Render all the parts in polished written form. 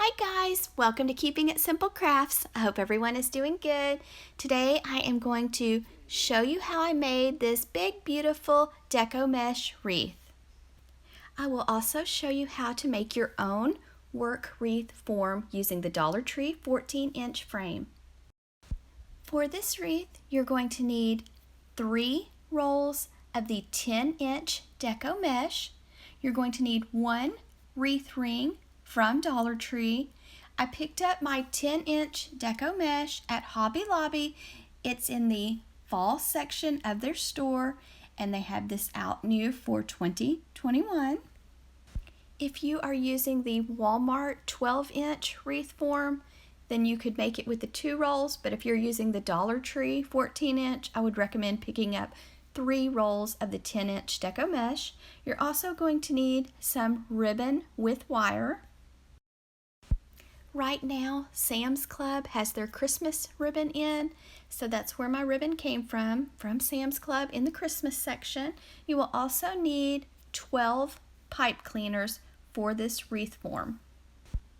Hi guys, welcome to Keeping It Simple Crafts. I hope everyone is doing good. Today I am going to show you how I made this big beautiful deco mesh wreath. I will also show you how to make your own work wreath form using the Dollar Tree 14-inch frame. For this wreath you're going to need 3 rolls of the 10-inch deco mesh. You're going to need 1 wreath ring from Dollar Tree. I picked up my 10-inch deco mesh at Hobby Lobby. It's in the fall section of their store and they have this out new for 2021. If you are using the Walmart 12-inch wreath form, then you could make it with the 2 rolls, but if you're using the Dollar Tree 14-inch, I would recommend picking up 3 rolls of the 10-inch deco mesh. You're also going to need some ribbon with wire. Right now, Sam's Club has their Christmas ribbon in, so that's where my ribbon came from Sam's Club in the Christmas section. You will also need 12 pipe cleaners for this wreath form.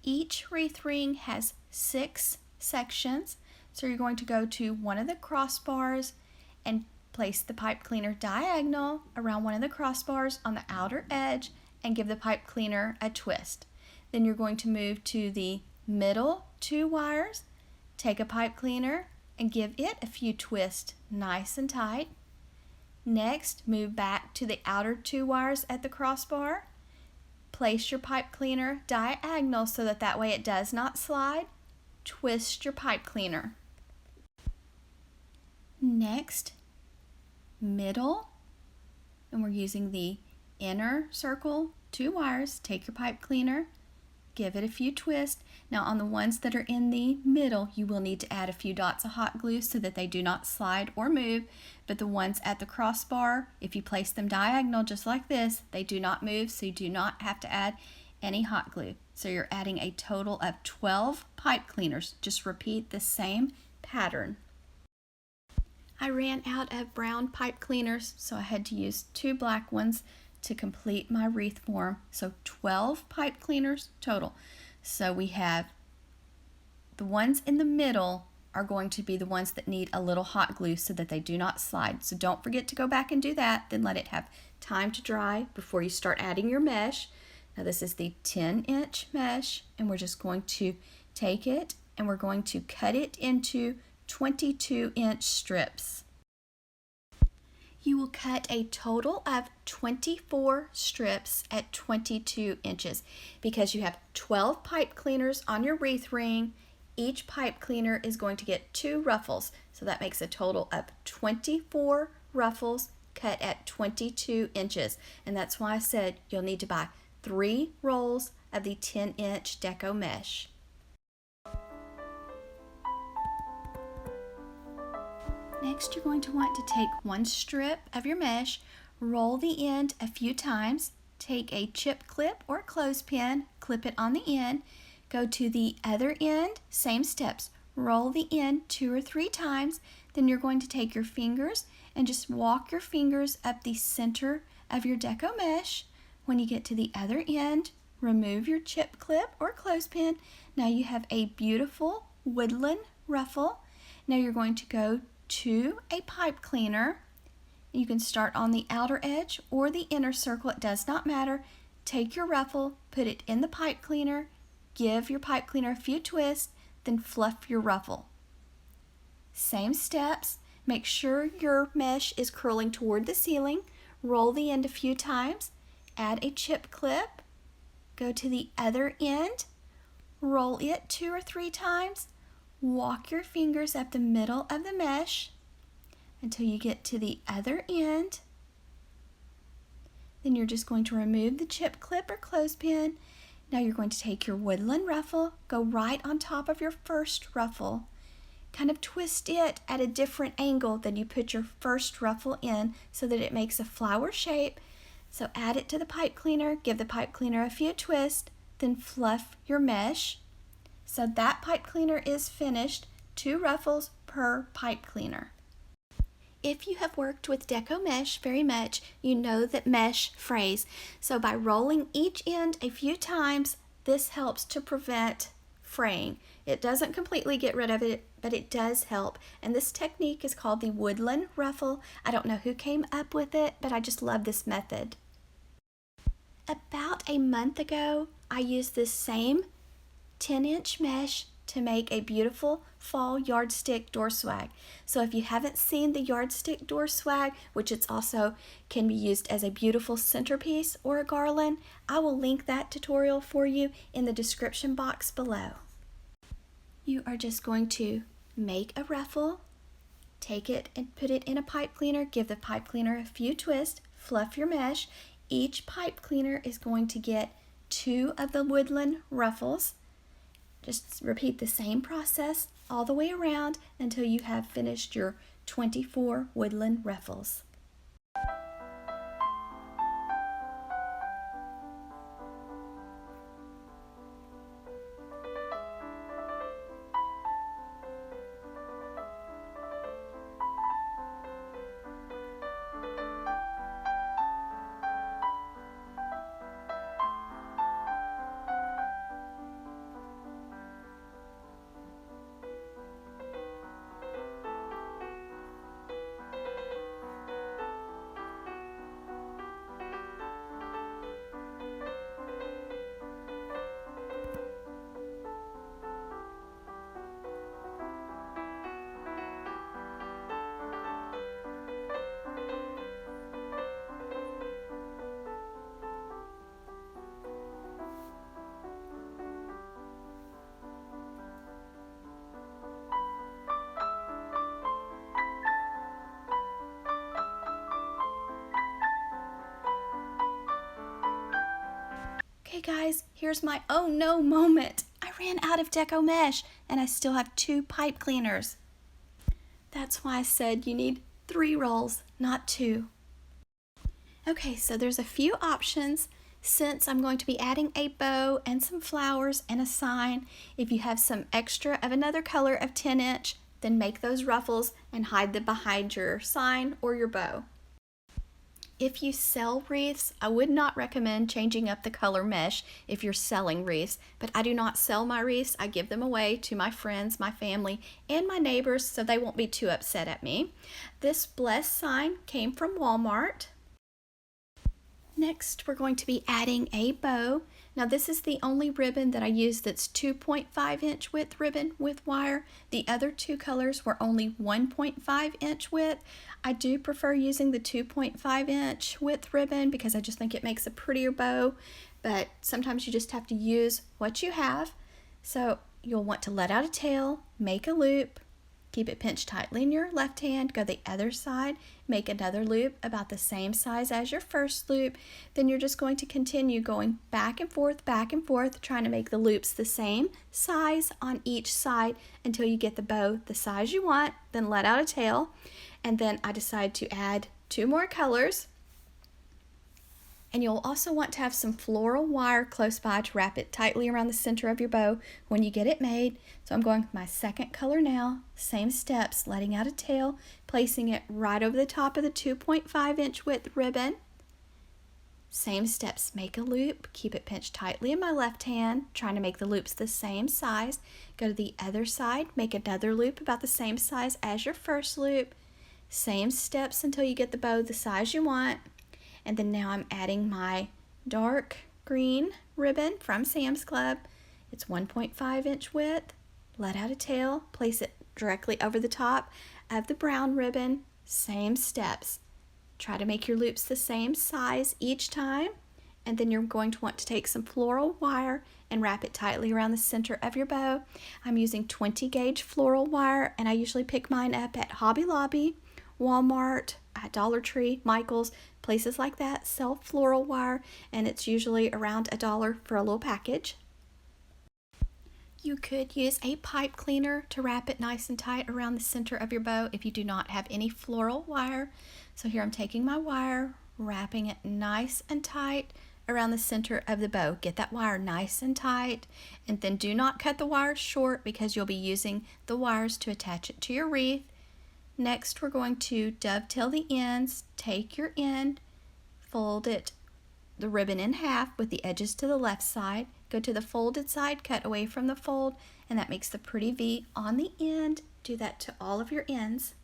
Each wreath ring has 6 sections, so you're going to go to one of the crossbars and place the pipe cleaner diagonal around one of the crossbars on the outer edge and give the pipe cleaner a twist. Then you're going to move to the middle 2 wires, take a pipe cleaner and give it a few twists nice and tight. Next, move back to the outer 2 wires at the crossbar. Place your pipe cleaner diagonal so that way it does not slide. Twist your pipe cleaner. Next, middle, and we're using the inner circle 2 wires. Take your pipe cleaner, give it a few twists. Now on the ones that are in the middle, you will need to add a few dots of hot glue so that they do not slide or move, but the ones at the crossbar, if you place them diagonal just like this, they do not move, so you do not have to add any hot glue. So you're adding a total of 12 pipe cleaners. Just repeat the same pattern. I ran out of brown pipe cleaners, so I had to use 2 black ones to complete my wreath form. So 12 pipe cleaners total. So we have the ones in the middle are going to be the ones that need a little hot glue so that they do not slide. So don't forget to go back and do that. Then let it have time to dry before you start adding your mesh. Now this is the 10-inch mesh, and we're just going to take it and we're going to cut it into 22-inch strips. You will cut a total of 24 strips at 22 inches because you have 12 pipe cleaners on your wreath ring. Each pipe cleaner is going to get 2 ruffles, so that makes a total of 24 ruffles cut at 22 inches. And that's why I said you'll need to buy 3 rolls of the 10-inch deco mesh. Next, you're going to want to take 1 strip of your mesh, roll the end a few times, take a chip clip or a clothespin, clip it on the end, go to the other end, same steps, roll the end 2 or 3 times, then you're going to take your fingers and just walk your fingers up the center of your deco mesh. When you get to the other end, remove your chip clip or clothespin. Now you have a beautiful woodland ruffle. Now you're going to go to a pipe cleaner. You can start on the outer edge or the inner circle, it does not matter. Take your ruffle, put it in the pipe cleaner, give your pipe cleaner a few twists, then fluff your ruffle. Same steps, make sure your mesh is curling toward the ceiling, roll the end a few times, add a chip clip, go to the other end, roll it 2 or 3 times, walk your fingers up the middle of the mesh until you get to the other end. Then you're just going to remove the chip clip or clothespin. Now you're going to take your woodland ruffle, go right on top of your first ruffle, kind of twist it at a different angle than you put your first ruffle in so that it makes a flower shape. So add it to the pipe cleaner, give the pipe cleaner a few twists, then fluff your mesh. So that pipe cleaner is finished, 2 ruffles per pipe cleaner. If you have worked with deco mesh very much, you know that mesh frays. So by rolling each end a few times, this helps to prevent fraying. It doesn't completely get rid of it, but it does help. And this technique is called the Woodland Ruffle. I don't know who came up with it, but I just love this method. About a month ago, I used this same 10-inch mesh to make a beautiful fall yardstick door swag. So if you haven't seen the yardstick door swag, which it's also can be used as a beautiful centerpiece or a garland, I will link that tutorial for you in the description box below. You are just going to make a ruffle, take it and put it in a pipe cleaner, give the pipe cleaner a few twists, fluff your mesh. Each pipe cleaner is going to get 2 of the woodland ruffles. Just repeat the same process all the way around until you have finished your 24 woodland ruffles. Okay guys, here's my oh no moment. I ran out of deco mesh and I still have 2 pipe cleaners. That's why I said you need 3 rolls, not 2. Okay, so there's a few options. Since I'm going to be adding a bow and some flowers and a sign, if you have some extra of another color of 10-inch, then make those ruffles and hide them behind your sign or your bow. If you sell wreaths, I would not recommend changing up the color mesh if you're selling wreaths, but I do not sell my wreaths. I give them away to my friends, my family, and my neighbors so they won't be too upset at me. This blessed sign came from Walmart. Next, we're going to be adding a bow. Now this is the only ribbon that I use that's 2.5-inch width ribbon with wire. The other 2 colors were only 1.5-inch width. I do prefer using the 2.5-inch width ribbon because I just think it makes a prettier bow, but sometimes you just have to use what you have. So you'll want to let out a tail, make a loop, keep it pinched tightly in your left hand, go the other side, make another loop about the same size as your first loop. Then you're just going to continue going back and forth, trying to make the loops the same size on each side until you get the bow the size you want, then let out a tail. And then I decide to add 2 more colors. And you'll also want to have some floral wire close by to wrap it tightly around the center of your bow when you get it made. So I'm going with my second color now, same steps, letting out a tail, placing it right over the top of the 2.5-inch width ribbon. Same steps, make a loop, keep it pinched tightly in my left hand, trying to make the loops the same size. Go to the other side, make another loop about the same size as your first loop. Same steps until you get the bow the size you want. And then now I'm adding my dark green ribbon from Sam's Club. It's 1.5-inch width. Let out a tail, place it directly over the top of the brown ribbon. Same steps. Try to make your loops the same size each time. And then you're going to want to take some floral wire and wrap it tightly around the center of your bow. I'm using 20 gauge floral wire, and I usually pick mine up at Hobby Lobby, Walmart, at Dollar Tree, Michael's, places like that sell floral wire, and it's usually around $1 for a little package. You could use a pipe cleaner to wrap it nice and tight around the center of your bow if you do not have any floral wire. So here I'm taking my wire, wrapping it nice and tight around the center of the bow. Get that wire nice and tight, and then do not cut the wire short because you'll be using the wires to attach it to your wreath. Next, we're going to dovetail the ends. Take your end, fold it, the ribbon in half with the edges to the left side. go to the folded side, cut away from the fold, and that makes the pretty V on the end. Do that to all of your ends.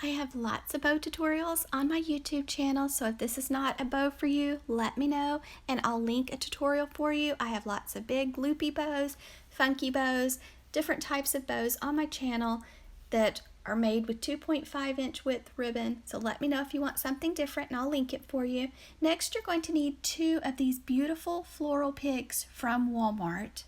I have lots of bow tutorials on my YouTube channel, so if this is not a bow for you, let me know and I'll link a tutorial for you. I have lots of big loopy bows, funky bows, different types of bows on my channel that are made with 2.5-inch width ribbon, so let me know if you want something different and I'll link it for you. Next, you're going to need 2 of these beautiful floral picks from Walmart.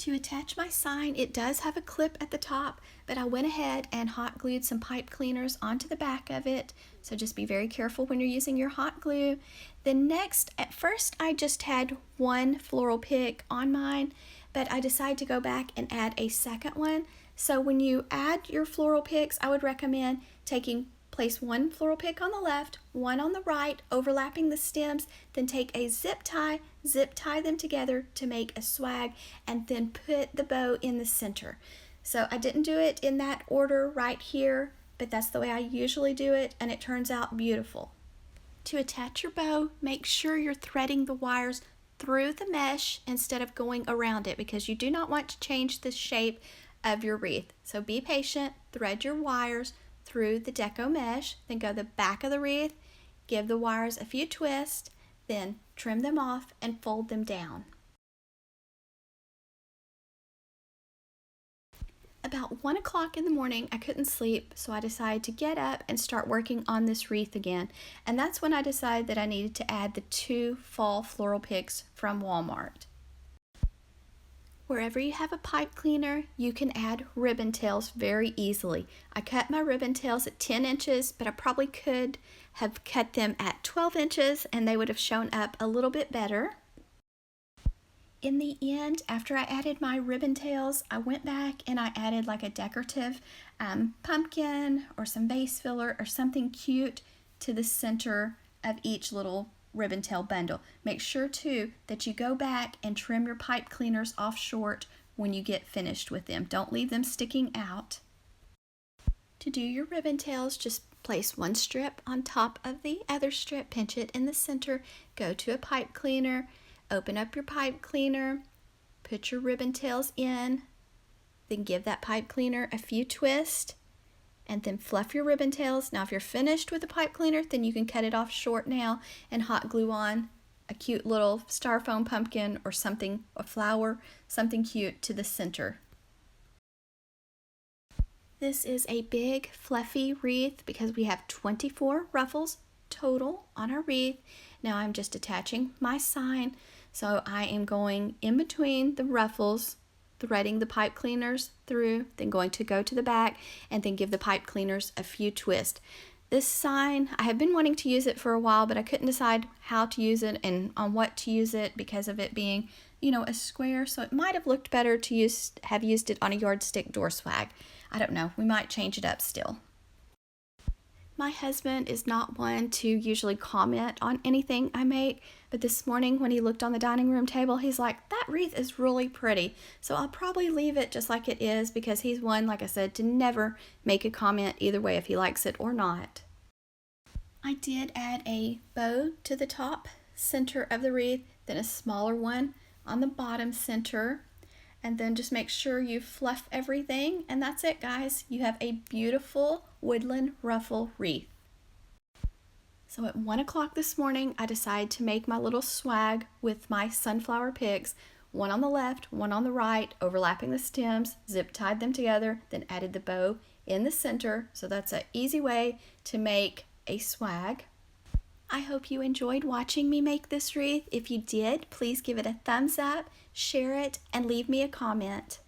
To attach my sign, it does have a clip at the top, but I went ahead and hot glued some pipe cleaners onto the back of it, so just be very careful when you're using your hot glue. Then next, at first I just had 1 floral pick on mine, but I decided to go back and add a second one. So when you add your floral picks, I would recommend place 1 floral pick on the left, 1 on the right, overlapping the stems, then take a zip tie them together to make a swag, and then put the bow in the center. So I didn't do it in that order right here, but that's the way I usually do it, and it turns out beautiful. To attach your bow, make sure you're threading the wires through the mesh instead of going around it, because you do not want to change the shape of your wreath. So be patient, thread your wires through the deco mesh, then go the back of the wreath, give the wires a few twists, then trim them off and fold them down. About 1 o'clock in the morning, I couldn't sleep, so I decided to get up and start working on this wreath again. And that's when I decided that I needed to add the 2 fall floral picks from Walmart. Wherever you have a pipe cleaner, you can add ribbon tails very easily. I cut my ribbon tails at 10 inches, but I probably could have cut them at 12 inches and they would have shown up a little bit better. In the end, after I added my ribbon tails, I went back and I added like a decorative pumpkin or some vase filler or something cute to the center of each little ribbon tail bundle. Make sure too that you go back and trim your pipe cleaners off short when you get finished with them. Don't leave them sticking out. To do your ribbon tails, just place 1 strip on top of the other strip, pinch it in the center, go to a pipe cleaner, open up your pipe cleaner, put your ribbon tails in, then give that pipe cleaner a few twists, and then fluff your ribbon tails. Now if you're finished with the pipe cleaner, then you can cut it off short now and hot glue on a cute little styrofoam pumpkin or something, a flower, something cute to the center. This is a big fluffy wreath because we have 24 ruffles total on our wreath. Now I'm just attaching my sign, so I am going in between the ruffles, threading the pipe cleaners through, then going to go to the back and then give the pipe cleaners a few twists. This sign, I have been wanting to use it for a while, but I couldn't decide how to use it and on what to use it because of it being, you know, a square, so it might have looked better to have used it on a yardstick door swag. I don't know, we might change it up still. My husband is not one to usually comment on anything I make, but this morning when he looked on the dining room table, he's like, that wreath is really pretty. So I'll probably leave it just like it is because he's one, like I said, to never make a comment either way if he likes it or not. I did add a bow to the top center of the wreath, then a smaller one on the bottom center, and then just make sure you fluff everything, and that's it, guys. You have a beautiful woodland ruffle wreath. So at 1 o'clock this morning, I decided to make my little swag with my sunflower picks, one on the left, one on the right, overlapping the stems, zip tied them together, then added the bow in the center. So that's an easy way to make a swag. I hope you enjoyed watching me make this wreath. If you did, please give it a thumbs up, share it, and leave me a comment.